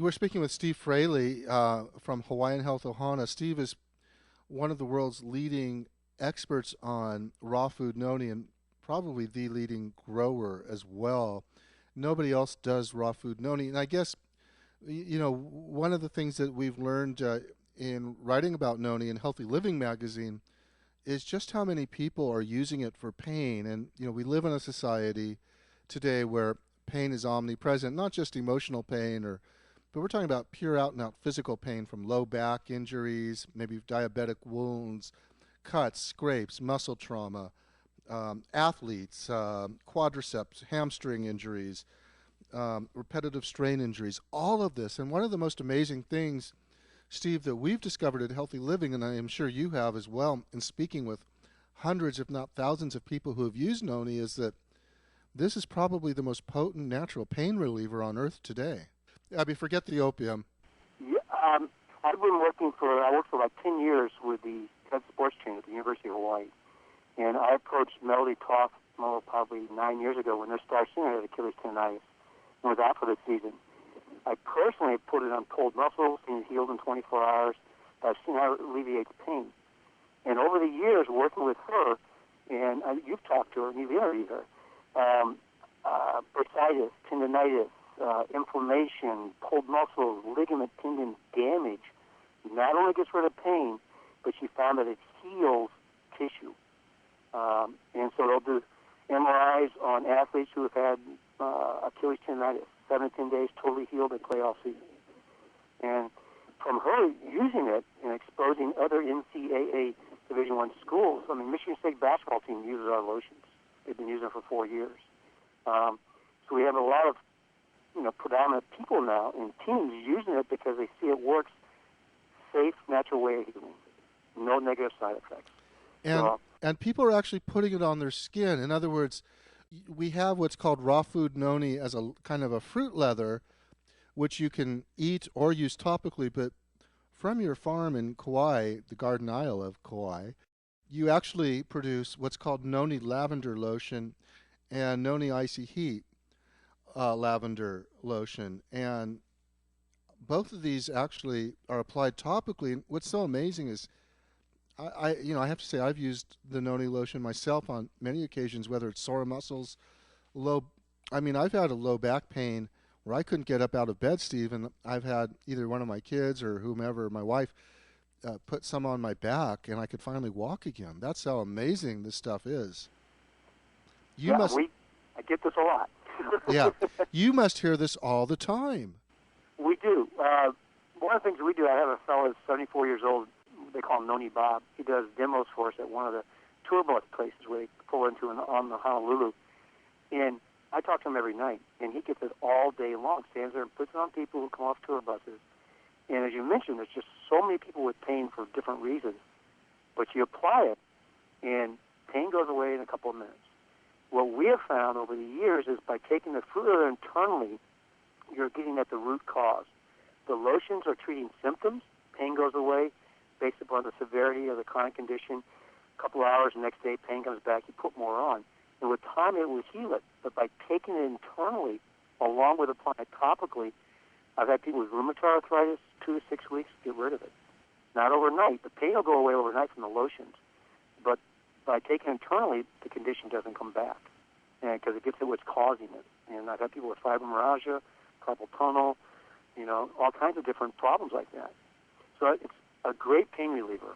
We're speaking with Steve Frailey from Hawaiian Health Ohana. Steve is one of the world's leading experts on raw food noni and probably the leading grower as well. Nobody else does raw food noni. And I guess, one of the things that we've learned in writing about noni in Healthy Living magazine is just how many people are using it for pain. And, we live in a society today where pain is omnipresent, not just emotional pain but we're talking about pure out and out physical pain from low back injuries, maybe diabetic wounds, cuts, scrapes, muscle trauma, athletes, quadriceps, hamstring injuries, repetitive strain injuries, all of this. And one of the most amazing things, Steve, that we've discovered at Healthy Living, and I am sure you have as well, in speaking with hundreds, if not thousands of people who have used noni, is that this is probably the most potent natural pain reliever on earth today. Forget the opium. Yeah, I worked for about 10 years with the head sports team at the University of Hawaii. And I approached Melody Toth probably 9 years ago when their star singer had Achilles tendonitis and was out for the season. I personally put it on cold muscles, and it healed in 24 hours. I've seen how it alleviates pain. And over the years, working with her, and you've talked to her and you've interviewed her, bursitis, tendonitis, inflammation, cold muscles, ligament, tendon damage, not only gets rid of pain, but she found that it heals tissue. And so they'll do MRIs on athletes who have had Achilles tendonitis, 7 to 10 days, totally healed, and play all season. And from her using it and exposing other NCAA Division I schools, Michigan State basketball team uses our lotions. They've been using it for 4 years. So we have a lot of predominant people now in teams using it because they see it works, safe, natural way of healing, no negative side effects. And people are actually putting it on their skin. In other words, we have what's called raw food noni as a kind of a fruit leather, which you can eat or use topically. But from your farm in Kauai, the Garden Isle of Kauai, you actually produce what's called Noni Lavender Lotion and Noni Icy Heat lavender lotion. And both of these actually are applied topically. And what's so amazing is I have to say I've used the Noni lotion myself on many occasions, whether it's sore muscles, I've had a low back pain where I couldn't get up out of bed, Steve, and I've had either one of my kids or whomever, my wife, put some on my back, and I could finally walk again. That's how amazing this stuff is. I get this a lot. Yeah, you must hear this all the time. We do. One of the things we do, I have a fellow that's 74 years old. They call him Noni Bob. He does demos for us at one of the tour bus places where they pull into on the Honolulu. And I talk to him every night, and he gets it all day long. Stands there and puts it on people who come off tour buses. And as you mentioned, there's just so many people with pain for different reasons. But you apply it, and pain goes away in a couple of minutes. What we have found over the years is by taking the fruit leather internally, you're getting at the root cause. The lotions are treating symptoms. Pain goes away based upon the severity of the chronic condition. A couple of hours, the next day, pain comes back. You put more on. And with time, it will heal it. But by taking it internally, along with applying it topically, I've had people with rheumatoid arthritis, 2 to 6 weeks, get rid of it. Not overnight. The pain will go away overnight from the lotions. But by taking it internally, the condition doesn't come back because it gets at what's causing it. And I've had people with fibromyalgia, carpal tunnel, all kinds of different problems like that. So it's a great pain reliever.